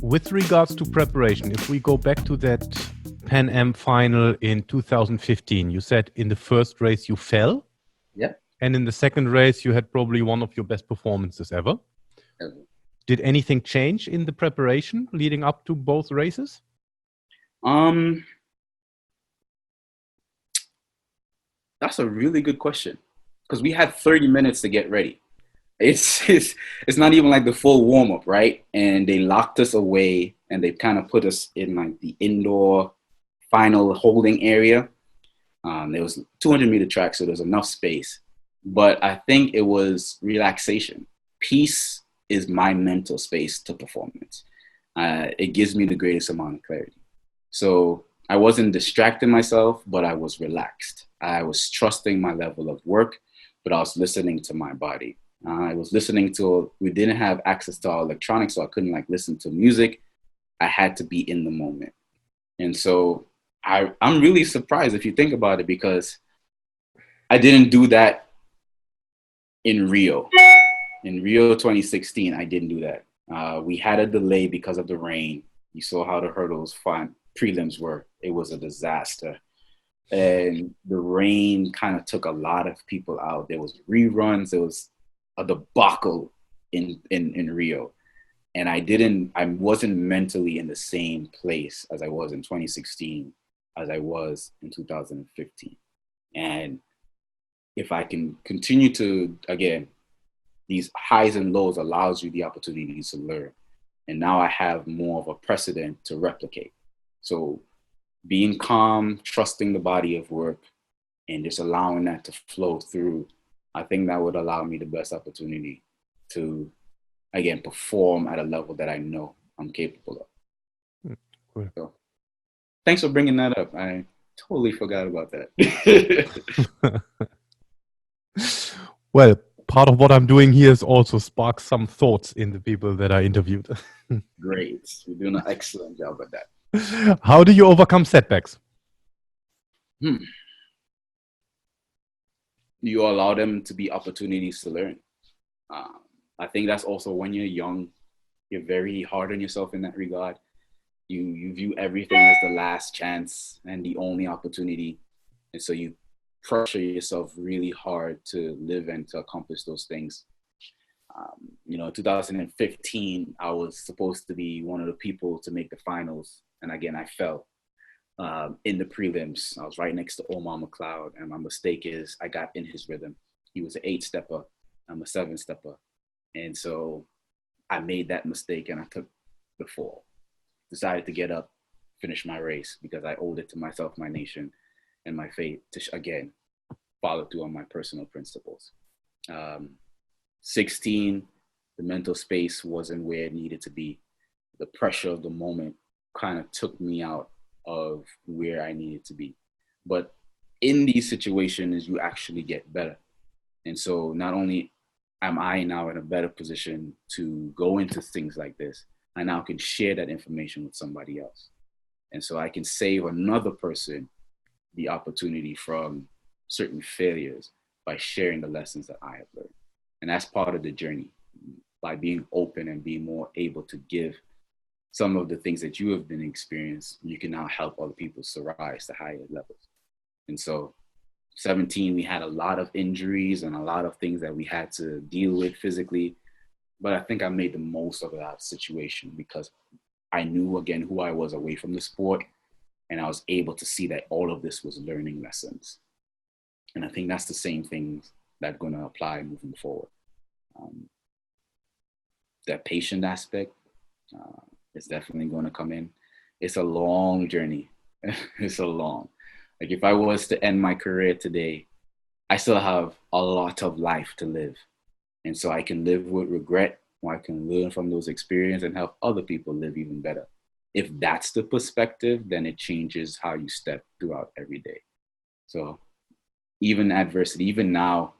With regards to preparation, if we go back to that Pan Am final in 2015, you said in the first race you fell. Yeah. And in the second race, you had probably one of your best performances ever. Did anything change in the preparation leading up to both races? That's a really good question, because we had 30 minutes to get ready. It's not even like the full warm up, right? And they locked us away, and they kind of put us in like the indoor final holding area. There was 200-meter track, so there's enough space. But I think it was relaxation. Peace is my mental space to performance. It gives me the greatest amount of clarity. So I wasn't distracting myself, but I was relaxed. I was trusting my level of work, but I was listening to my body. I was listening to, we didn't have access to our electronics, so I couldn't like listen to music. I had to be in the moment. And so I'm really surprised if you think about it, because I didn't do that in Rio. In Rio 2016, I didn't do that. We had a delay because of the rain. You saw how the hurdles prelims were. It was a disaster. And the rain kind of took a lot of people out. There was reruns. There was a debacle in Rio. And I wasn't mentally in the same place as I was in 2016, as I was in 2015. And if I can continue to, again, these highs and lows allows you the opportunity to learn. And now I have more of a precedent to replicate. So being calm, trusting the body of work, and just allowing that to flow through, I think that would allow me the best opportunity to, again, perform at a level that I know I'm capable of. Cool. So, thanks for bringing that up. I totally forgot about that. Well, part of what I'm doing here is also spark some thoughts in the people that I interviewed. Great. You're doing an excellent job at that. How do you overcome setbacks? You allow them to be opportunities to learn. I think that's also when you're young, you're very hard on yourself in that regard. You view everything as the last chance and the only opportunity. And so you pressure yourself really hard to live and to accomplish those things. 2015, I was supposed to be one of the people to make the finals. And again, I fell in the prelims. I was right next to Omar McLeod. And my mistake is I got in his rhythm. He was an 8-stepper. I'm a 7-stepper. And so I made that mistake and I took the fall. Decided to get up, finish my race, because I owed it to myself, my nation, and my faith to, again, follow through on my personal principles. 16, the mental space wasn't where it needed to be. The pressure of the moment kind of took me out of where I needed to be. But in these situations, you actually get better. And so not only am I now in a better position to go into things like this, I now can share that information with somebody else. And so I can save another person the opportunity from certain failures by sharing the lessons that I have learned. And that's part of the journey. By being open and being more able to give some of the things that you have been experienced, you can now help other people to rise to higher levels. And so 17, we had a lot of injuries and a lot of things that we had to deal with physically. But I think I made the most of that situation because I knew, again, who I was away from the sport. And I was able to see that all of this was learning lessons. And I think that's the same things that's going to apply moving forward. That patient aspect is definitely going to come in. It's a long journey. It's a long. Like if I was to end my career today, I still have a lot of life to live. And so I can live with regret, or I can learn from those experiences and help other people live even better. If that's the perspective, then it changes how you step throughout every day. So even adversity, even now,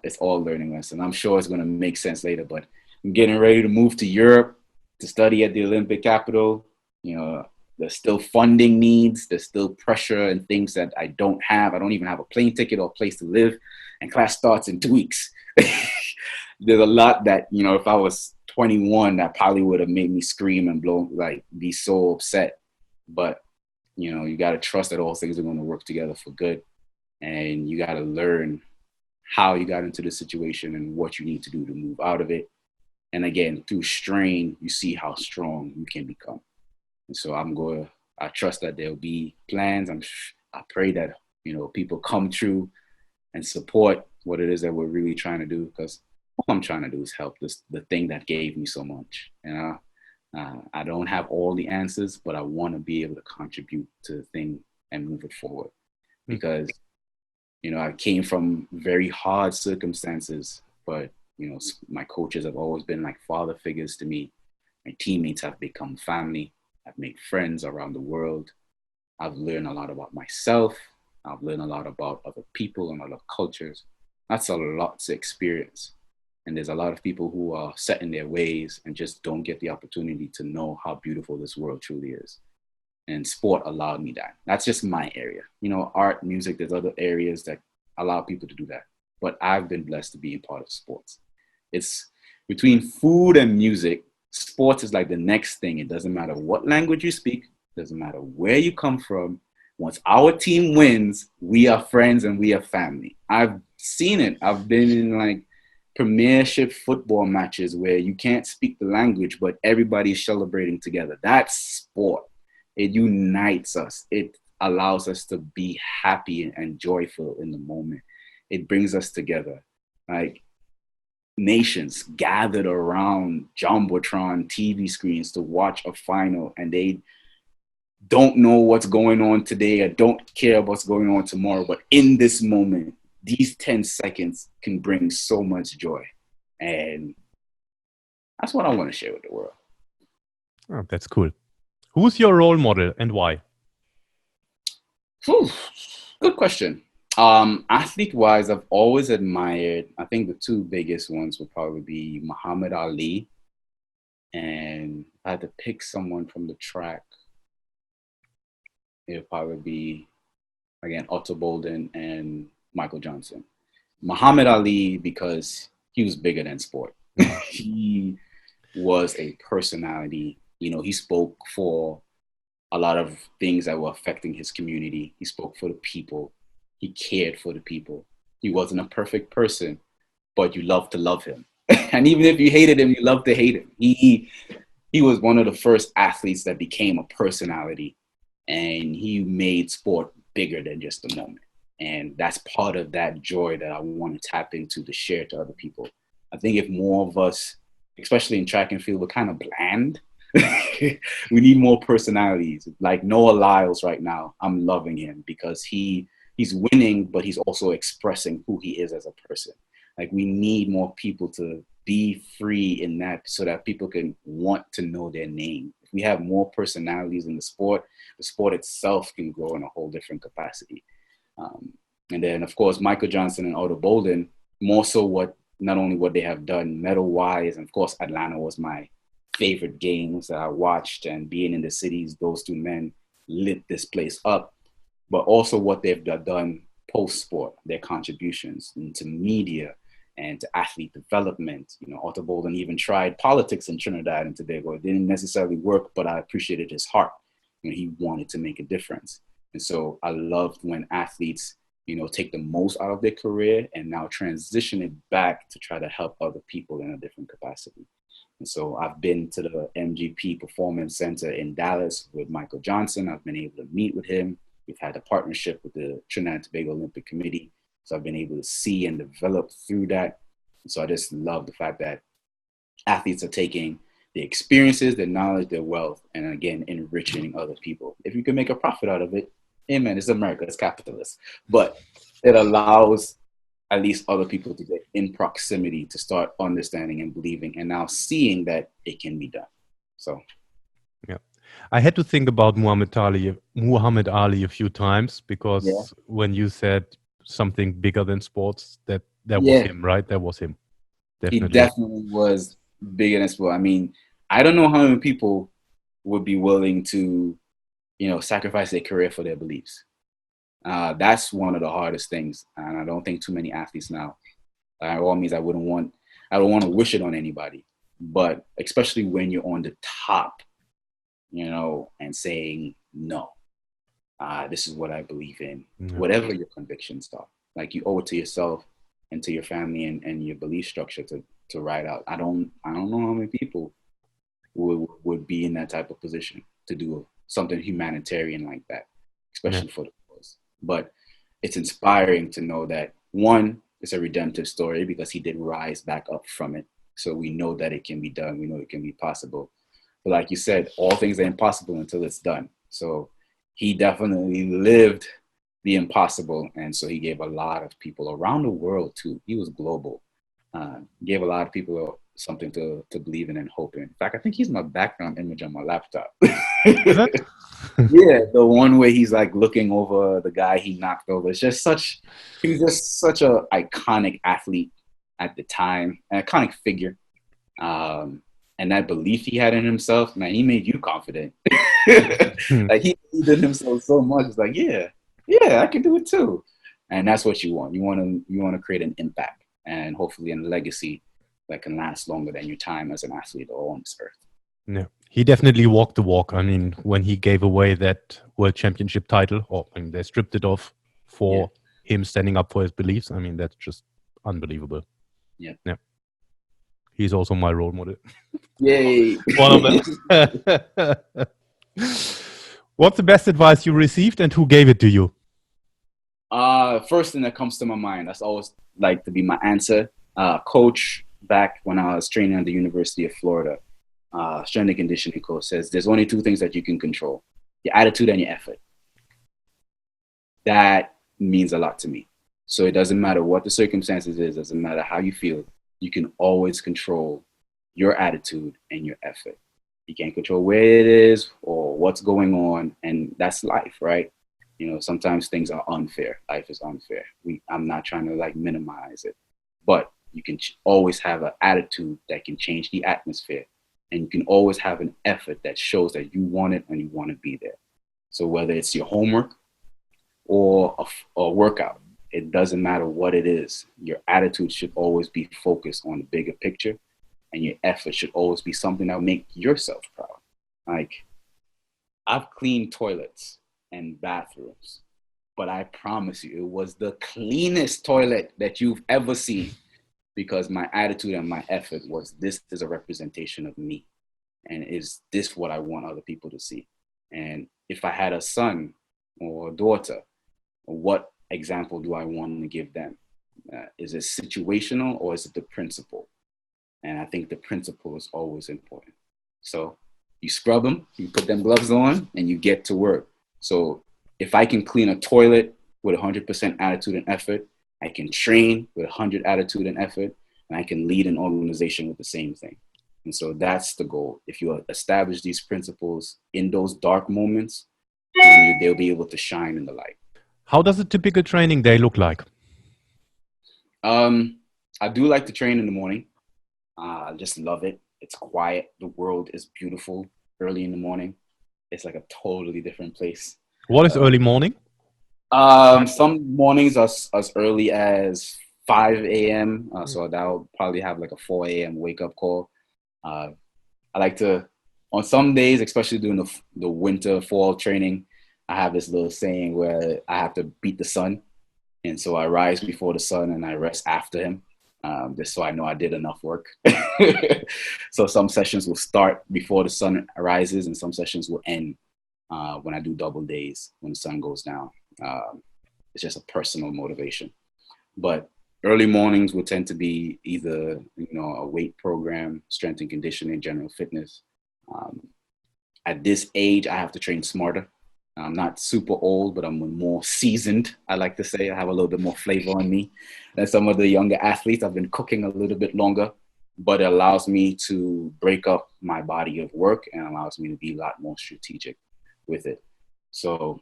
it's all learning lesson. I'm sure it's going to make sense later, but I'm getting ready to move to Europe to study at the Olympic capital. You know, there's still funding needs. There's still pressure and things that I don't have. I don't even have a plane ticket or a place to live. And class starts in 2 weeks. there's a lot that, you know, if I was 21, that probably would have made me scream and blow, like be so upset. But, you know, you got to trust that all things are going to work together for good. And you got to learn how you got into the situation and what you need to do to move out of it. And again, through strain, you see how strong you can become. And so I trust that there'll be plans. I pray that, you know, people come through and support what it is that we're really trying to do, because all I'm trying to do is help the thing that gave me so much. And I don't have all the answers, but I want to be able to contribute to the thing and move it forward. Because, you know, I came from very hard circumstances, but, you know, my coaches have always been like father figures to me. My teammates have become family. I've made friends around the world. I've learned a lot about myself. I've learned a lot about other people and other cultures. That's a lot to experience. And there's a lot of people who are set in their ways and just don't get the opportunity to know how beautiful this world truly is. And sport allowed me that. That's just my area. You know, art, music, there's other areas that allow people to do that. But I've been blessed to be a part of sports. It's between food and music, sports is like the next thing. It doesn't matter what language you speak, doesn't matter where you come from. Once our team wins, we are friends and we are family. I've seen it. I've been in like premiership football matches where you can't speak the language, but everybody's celebrating together. That's sport. It unites us. It allows us to be happy and joyful in the moment. It brings us together. Like nations gathered around Jumbotron TV screens to watch a final, and they don't know what's going on today or don't care what's going on tomorrow. But in this moment, these 10 seconds can bring so much joy. And that's what I want to share with the world. Oh, that's cool. Who's your role model and why? Whew, good question. Athlete-wise, I've always admired, I think the two biggest ones would probably be Muhammad Ali, and if I had to pick someone from the track, it would probably be, again, Otto Bolden and Michael Johnson. Muhammad Ali, because he was bigger than sport. He was a personality. You know, he spoke for a lot of things that were affecting his community. He spoke for the people. He cared for the people. He wasn't a perfect person, but you loved to love him. And even if you hated him, you loved to hate him. He was one of the first athletes that became a personality, and he made sport bigger than just a moment. And that's part of that joy that I want to tap into to share to other people. I think if more of us, especially in track and field, we're kind of bland. We need more personalities. Like Noah Lyles right now, I'm loving him because he's winning, but he's also expressing who he is as a person. Like we need more people to be free in that so that people can want to know their name. If we have more personalities in the sport itself can grow in a whole different capacity. And then, of course, Michael Johnson and Otto Bolden, more so not only what they have done medal-wise, and of course, Atlanta was my favorite games that I watched, and being in the cities, those two men lit this place up, but also what they've done post-sport, their contributions into media and to athlete development. You know, Otto Bolden even tried politics in Trinidad and Tobago. It didn't necessarily work, but I appreciated his heart. You know, he wanted to make a difference. And so I loved when athletes, you know, take the most out of their career and now transition it back to try to help other people in a different capacity. And so I've been to the MGP Performance Center in Dallas with Michael Johnson. I've been able to meet with him. We've had a partnership with the Trinidad and Tobago Olympic Committee. So I've been able to see and develop through that. And so I just love the fact that athletes are taking the experiences, their knowledge, their wealth, and again, enriching other people. If you can make a profit out of it, amen, it's America, it's capitalist. But it allows at least other people to get in proximity to start understanding and believing and now seeing that it can be done. So, yeah, I had to think about Muhammad Ali a few times because when you said something bigger than sports, that was him, right? That was him. Definitely. He definitely was bigger than sport. I mean, I don't know how many people would be willing to, you know, sacrifice their career for their beliefs. That's one of the hardest things. And I don't think too many athletes now, by all means, I I don't want to wish it on anybody, but especially when you're on the top, you know, and saying, no, this is what I believe in, whatever your convictions are. Like, you owe it to yourself and to your family and your belief structure to ride out. I don't know how many people would be in that type of position to do something humanitarian like that, especially for the cause. But it's inspiring to know that, one, it's a redemptive story because he did rise back up from it. So we know that it can be done. We know it can be possible. But like you said, all things are impossible until it's done. So he definitely lived the impossible. And so he gave a lot of people around the world too. He was global. Gave a lot of people something to believe in and hope in. In fact, I think he's my background image on my laptop. Yeah, the one where he's like looking over the guy he knocked over. He was just such a iconic athlete at the time, an iconic figure. And that belief he had in himself, man, he made you confident. Like, he believed in himself so much. It's like, yeah, I can do it too. And that's what you want. You want to create an impact and hopefully a legacy that can last longer than your time as an athlete or on this earth. Yeah, he definitely walked the walk. I mean, when he gave away that world championship title, they stripped it off for him standing up for his beliefs. I mean, that's just unbelievable. Yeah. He's also my role model. Yay. One of them. What's the best advice you received and who gave it to you? First thing that comes to my mind, that's always like to be my answer. Coach back when I was training at the University of Florida, strength and conditioning coach, says there's only two things that you can control: your attitude and your effort. That means a lot to me. So it doesn't matter what the circumstances is, doesn't matter how you feel, you can always control your attitude and your effort. You can't control where it is or what's going on, and that's life, right? You know, sometimes things are unfair. Life is unfair. I'm not trying to like minimize it, but you can always have an attitude that can change the atmosphere, and you can always have an effort that shows that you want it and you want to be there. So whether it's your homework or a workout, it doesn't matter what it is. Your attitude should always be focused on the bigger picture, and your effort should always be something that will make yourself proud. Like, I've cleaned toilets and bathrooms, but I promise you, it was the cleanest toilet that you've ever seen, because my attitude and my effort was, this is a representation of me, and is this what I want other people to see? And if I had a son or a daughter, what example do I want to give them? Is it situational or is it the principle? And I think the principle is always important. So you scrub them, you put them gloves on, and you get to work. So if I can clean a toilet with 100% attitude and effort, I can train with 100 attitude and effort, and I can lead an organization with the same thing. And so that's the goal. If you establish these principles in those dark moments, then they'll be able to shine in the light. How does a typical training day look like? I do like to train in the morning. I just love it. It's quiet. The world is beautiful early in the morning. It's like a totally different place. What is early morning? Some mornings are as early as 5 a.m. So that'll probably have like a 4 a.m. wake up call. I like to, on some days, especially during the winter, fall training, I have this little saying where I have to beat the sun. And so I rise before the sun and I rest after him, just so I know I did enough work. So some sessions will start before the sun rises, and some sessions will end when I do double days, when the sun goes down. It's just a personal motivation. But early mornings will tend to be either, a weight program, strength and conditioning, general fitness. At this age, I have to train smarter. I'm not super old, but I'm more seasoned. I like to say I have a little bit more flavor on me than some of the younger athletes. I've been cooking a little bit longer, but it allows me to break up my body of work and allows me to be a lot more strategic with it. So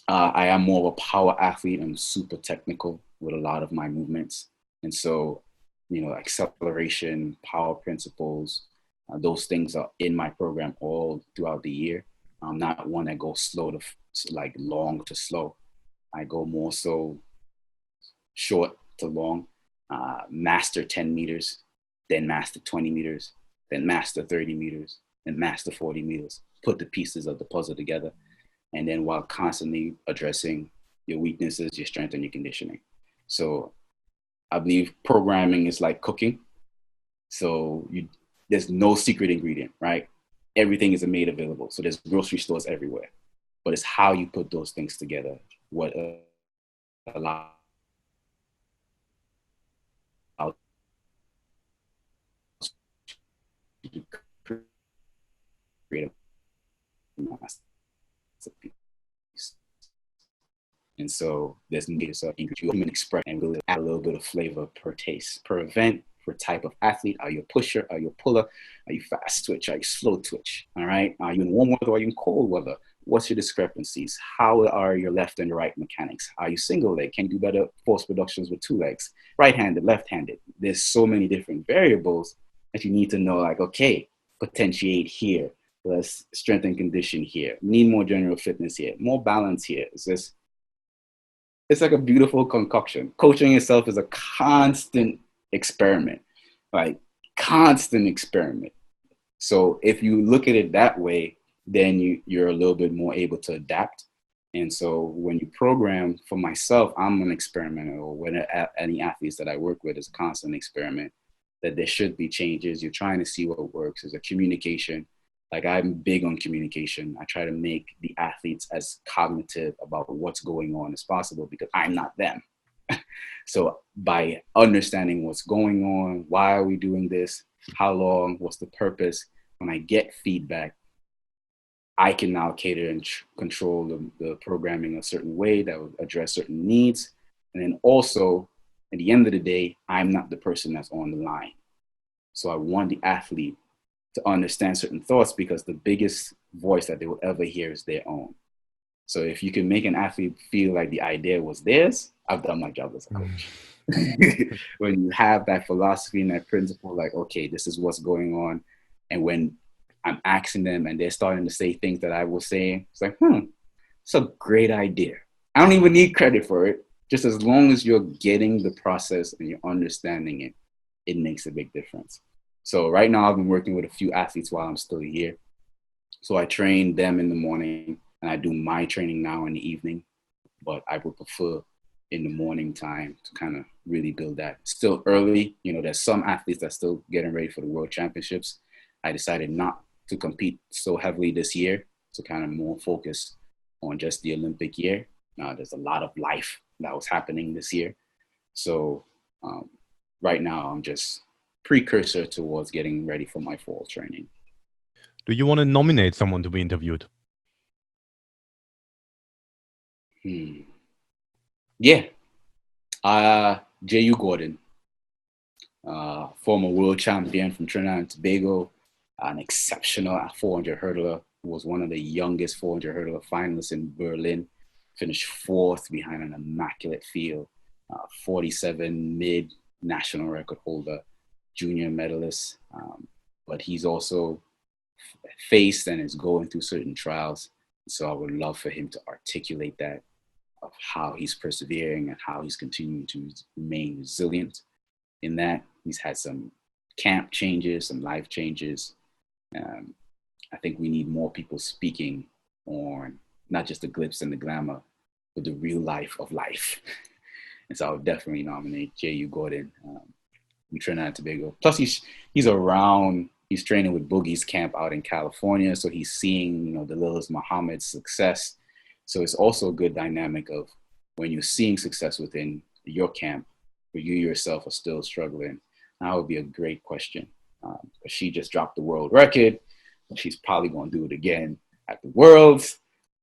I am more of a power athlete. I'm super technical with a lot of my movements. And so, acceleration, power principles, those things are in my program all throughout the year. I'm not one that goes slow to long to slow. I go more so short to long. Master 10 meters then master 20 meters, then master 30 meters, then master 40 meters, put the pieces of the puzzle together. And then while constantly addressing your weaknesses, your strength, and your conditioning. So I believe programming is like cooking. So there's no secret ingredient, right? Everything is made available. So there's grocery stores everywhere. But it's how you put those things together, what allows you to create a masterpiece. And so there's yourself human express and really add a little bit of flavor per taste, per event, per type of athlete. Are you a pusher? Are you a puller? Are you fast twitch? Are you slow twitch? All right. Are you in warm weather? Are you in cold weather? What's your discrepancies? How are your left and right mechanics? Are you single leg? Can you do better force productions with two legs? Right-handed, left-handed? There's so many different variables that you need to know, like, okay, potentiate here. Let's strengthen condition here. Need more general fitness here. More balance here. It's like a beautiful concoction. Coaching itself is a constant experiment, like constant experiment. So if you look at it that way, then you're a little bit more able to adapt. And so when you program, for myself, I'm an experimenter, or when any athletes that I work with is a constant experiment, that there should be changes. You're trying to see what works. There's a communication. Like, I'm big on communication. I try to make the athletes as cognitive about what's going on as possible, because I'm not them. So by understanding what's going on, why are we doing this, how long, what's the purpose, when I get feedback, I can now cater and control the programming a certain way that will address certain needs. And then also, at the end of the day, I'm not the person that's on the line. So I want the athlete to understand certain thoughts, because the biggest voice that they will ever hear is their own. So if you can make an athlete feel like the idea was theirs, I've done my job as a coach. When you have that philosophy and that principle, like, okay, this is what's going on. And when I'm asking them and they're starting to say things that I was saying, it's like, it's a great idea. I don't even need credit for it. Just as long as you're getting the process and you're understanding it, it makes a big difference. So right now I've been working with a few athletes while I'm still here. So I train them in the morning, and I do my training now in the evening, but I would prefer in the morning time to kind of really build that. Still early, there's some athletes that's still getting ready for the World Championships. I decided not to compete so heavily this year, to kind of more focus on just the Olympic year. There's a lot of life that was happening this year. So right now I'm just precursor towards getting ready for my fall training. Do you want to nominate someone to be interviewed? Yeah. J.U. Gordon, former world champion from Trinidad and Tobago, an exceptional 400 hurdler, who was one of the youngest 400 hurdler finalists in Berlin, finished fourth behind an immaculate field, 47 mid national record holder, junior medalist, but he's also faced and is going through certain trials. So I would love for him to articulate that, of how he's persevering and how he's continuing to remain resilient in that. He's had some camp changes, some life changes. I think we need more people speaking on not just the glitz and the glamour, but the real life of life. And so I would definitely nominate J.U. Gordon, from Trinidad and Tobago. Plus, he's around. He's training with Boogie's camp out in California, so he's seeing, the Lilis Muhammad's success. So it's also a good dynamic of when you're seeing success within your camp, but you yourself are still struggling. That would be a great question. She just dropped the world record. She's probably going to do it again at the Worlds,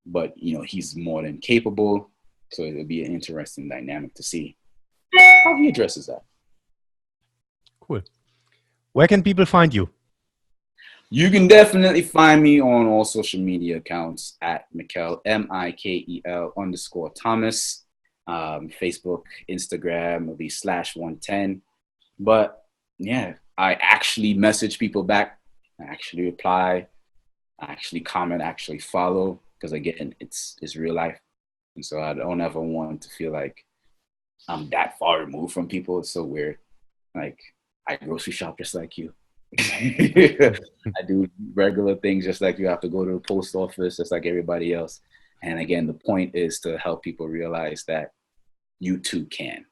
but he's more than capable. So it'll be an interesting dynamic to see how he addresses that. Cool. Where can people find you? You can definitely find me on all social media accounts at Mikel, Mikel _Thomas. Facebook, Instagram will be /110. But yeah, I actually message people back. I actually reply. I actually comment, actually follow, because again, it's real life. And so I don't ever want to feel like I'm that far removed from people. It's so weird. Like, I grocery shop just like you. I do regular things just like you. I have to go to the post office just like everybody else. And again, the point is to help people realize that you too can.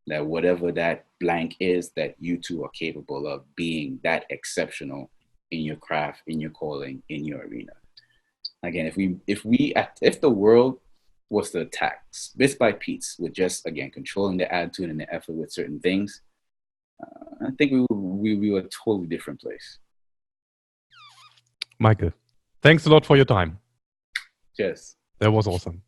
That whatever that blank is, that you too are capable of being that exceptional in your craft, in your calling, in your arena. Again, if the world was to attack bits by bits with just, again, controlling the attitude and the effort with certain things, I think we were a totally different place. Michael, thanks a lot for your time. Cheers. That was awesome.